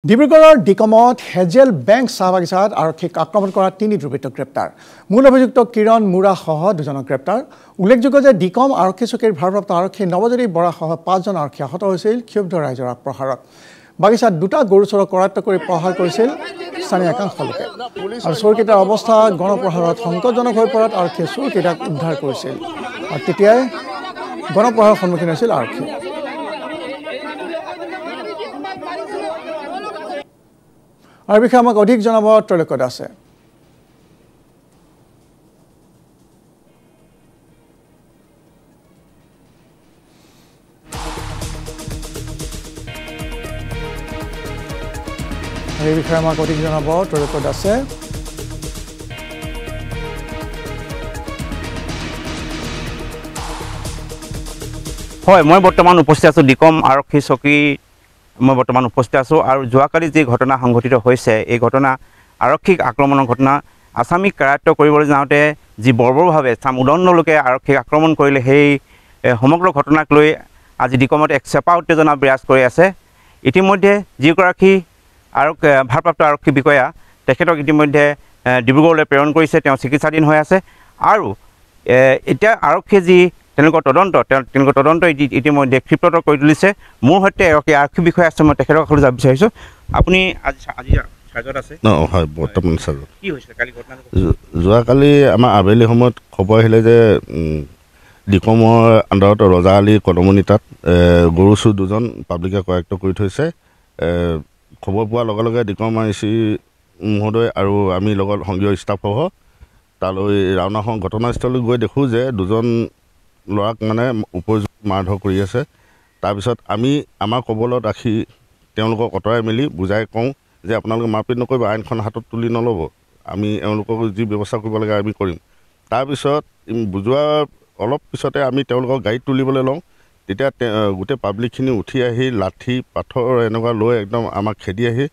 ডিব্ৰুগড়ৰ ডিকমত hazel bank চাহ বাগিচাত আৰক্ষীক আক্ৰমণ কৰা 3 দুৰ্বৃত্ত গ্ৰেপ্তাৰ মূল অভিযুক্ত কিৰণ মুৰা সহ 2জনক গ্ৰেপ্তাৰ উল্লেখযোগ্য যে ডিকম আৰক্ষী চকীৰ ভাৰপ্ৰাপ্ত আৰক্ষী নৱজ্যোতি বৰা সহ 5জন আৰক্ষী আহত হৈছিল ক্ষুব্ধ ৰাইজৰ প্ৰহাৰত বাগিচাত দুটা গৰু চোৰক কৰায়ত্ব কৰি প্ৰহাৰ কৰিছিল স্থানীয় একাংশ লোকে আৰু চোৰকেইটাৰ অৱস্থা গণপ্ৰহাৰত সংকটজনক হৈ পৰাত আৰক্ষীয়ে চোৰকেইটাক উদ্ধাৰ কৰিছিল আৰু তেতিয়াই গণপ্ৰহাৰৰ সন্মুখীন হৈছিল আৰক্ষী আৰু বিষয়ে আমাক অধিক জনাব ত্ৰৈলোক্য দাসে এই বিষয়ে আমাক অধিক জনাব ত্ৰৈলোক্য দাসে হয় মই বৰ্তমান উপস্থিত আছো ডিকম আৰক্ষী চকী মই বৰ্তমান উপস্থিত আছো আৰু যোৱাকালি যে ঘটনা সংঘটিত হৈছে এই ঘটনা আৰক্ষীক আক্ৰমণৰ ঘটনা আসামিক কাৰায়ত্ব কৰিবলৈ যাওঁতে যি বৰ্বৰভাৱে উদণ্ড লোকে আৰক্ষীক আক্ৰমণ কৰিলে সেই সমগ্ৰ ঘটনাক লৈ আজি ডিকমত এক চেপা উত্তেজনা বিৰাজ কৰি আছে ইতিমধ্যে যিগৰাকী ভাৰপ্ৰাপ্ত আৰক্ষী বিষয়া তেখেতক ইতিমধ্যে ডিব্ৰুগড়লৈ প্ৰেৰণ কৰিছে তেওঁ চিকিৎসাধীন হৈ আছে আৰু এতিয়া আৰক্ষীয়ে যি তেওঁলোকৰ তদন্ত ইতিমধ্যে ক্ষিপ্ৰতৰ কৰি তুলিছে মোৰ সৈতে আৰক্ষী বিষয়া আছে মই তেখেতৰ কাষলৈ যাব বিচাৰিছোঁ আপুনি আজি চাৰ্জত আছে হয় বৰ্তমান চাৰ্জত কি হৈছিলে কালি ঘটনা যোৱাকালি আমাৰ আবেলি সময়ত খবৰ আহিলে যে ডিকমৰ আণ্ডাৰত ৰজা আলী কদমনি তাত গৰু চোৰ 2জন পাব্লিকে কৰায়ত্ব কৰি থৈছে খবৰ পোৱাৰ লগে লগে ডিকম আইচি মহোদয় আৰু আমি লগত সংঘীয় ষ্টাফসহ তালৈ ৰাওনা হওঁ ঘটনাস্থলীলৈ গৈ দেখোঁ যে 2জন ল'ৰাক মানে উপযুক্ত মাৰধৰ কৰি আছে তাৰপিছত আমি আমাৰ কবলত ৰাখি তেওঁলোকক অঁতৰাই মেলি বুজাই কওঁ যে আপোনালোকে মাৰপিট নকৰিব আইনখন হাতত তুলি নল'ব আমি এওঁলোকক যি ব্যৱস্থা কৰিব লাগে আমি কৰিম তাৰপিছত বুজোৱাৰ অলপ পিছতে আমি তেওঁলোকক গাড়ীত তুলিবলৈ লওঁ তেতিয়া গোটেই পাব্লিকখিনি উঠি আহি লাঠি পাথৰ এনেকুৱা লৈ একদম আমাক খেদি আহি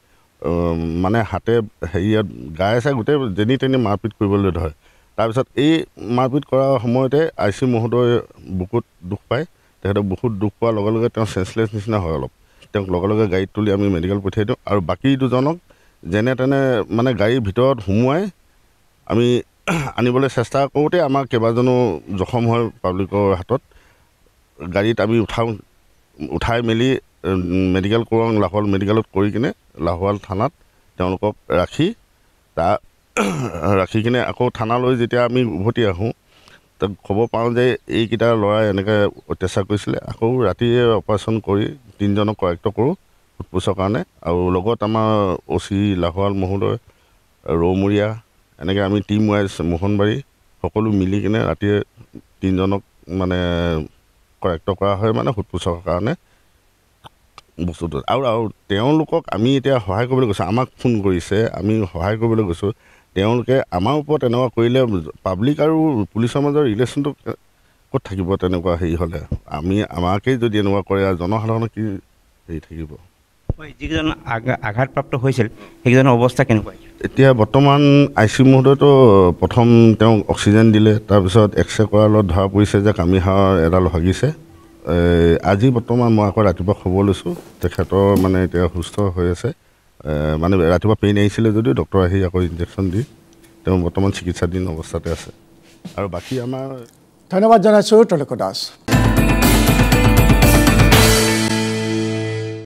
মানে হাতে হেৰিয়াত গায়ে চাই গোটেই যেনি তেনি মাৰপিট কৰিবলৈ ধৰে তাৰপিছত এই মাৰপিট কৰাৰ সময়তে আই চি মহোদয় বুকুত দুখ পায় তেখেতে বুকুত দুখ পোৱাৰ লগে লগে তেওঁ চেঞ্চলেছ নিচিনা হয় অলপ তেওঁক লগে লগে গাড়ীত তুলি আমি মেডিকেল পঠিয়াই দিওঁ আৰু বাকী 2জনক যেনে তেনে মানে গাড়ীৰ ভিতৰত সোমোৱাই আমি আনিবলৈ চেষ্টা কৰোঁতে আমাৰ কেইবাজনো জখম হয় পাব্লিকৰ হাতত গাড়ীত আমি উঠাই মেলি মেডিকেল কৰোঁ লাহোৱাল মেডিকেলত কৰি কিনে লাহোৱাল থানাত তেওঁলোকক ৰাখি কিনে আকৌ থানালৈ যেতিয়া আমি উভতি আহোঁ তাক খবৰ পাওঁ যে এইকেইটা ল'ৰাই এনেকৈ অত্যাচাৰ কৰিছিলে আকৌ ৰাতিয়ে অপাৰেশ্যন কৰি 3জনক কৰায়ত্ব কৰোঁ সোধপোছৰ কাৰণে আৰু লগত আমাৰ OC লাহোৱাল মহোদয় ৰৌমূৰীয়া এনেকৈ আমি টিম ৱাইজ মোহনবাৰী সকলো মিলি কিনে ৰাতিয়ে 3জনক মানে কৰায়ত্ব কৰা হয় মানে সোধপোছৰ কাৰণে বস্তুটো আৰু তেওঁলোকক আমি এতিয়া সহায় কৰিবলৈ গৈছোঁ আমাক ফোন কৰিছে আমি সহায় কৰিবলৈ গৈছোঁ তেওঁলোকে আমাৰ ওপৰত এনেকুৱা কৰিলে পাব্লিক আৰু পুলিচৰ মাজৰ ৰিলেশ্যনটো ক'ত থাকিব তেনেকুৱা হেৰি হ'লে আমাকেই যদি এনেকুৱা কৰে আৰু জনসাধাৰণৰ কি হেৰি থাকিব যিকেইজন আঘাতপ্ৰাপ্ত হৈছিল সেইকেইজনৰ অৱস্থা কেনেকুৱা এতিয়া বৰ্তমান আই চি মহোদয়তো প্ৰথম তেওঁক অক্সিজেন দিলে তাৰপিছত এক্সৰে কৰাৰ লগত ধৰা পৰিছে যে কামিহাড়ৰ এডাল ভাগিছে আজি বৰ্তমান মই আকৌ ৰাতিপুৱা খবৰ লৈছোঁ তেখেতৰ মানে এতিয়া সুস্থ হৈ আছে মানে ৰাতিপুৱা পেইন আহিছিলে যদিও ডক্টৰ আহি আকৌ ইনজেকশ্যন দি তেওঁ বৰ্তমান চিকিৎসাধীন অৱস্থাতে আছে আৰু বাকী আমাৰ ধন্যবাদ জনাইছোঁ ত্ৰৈলোক্য দাস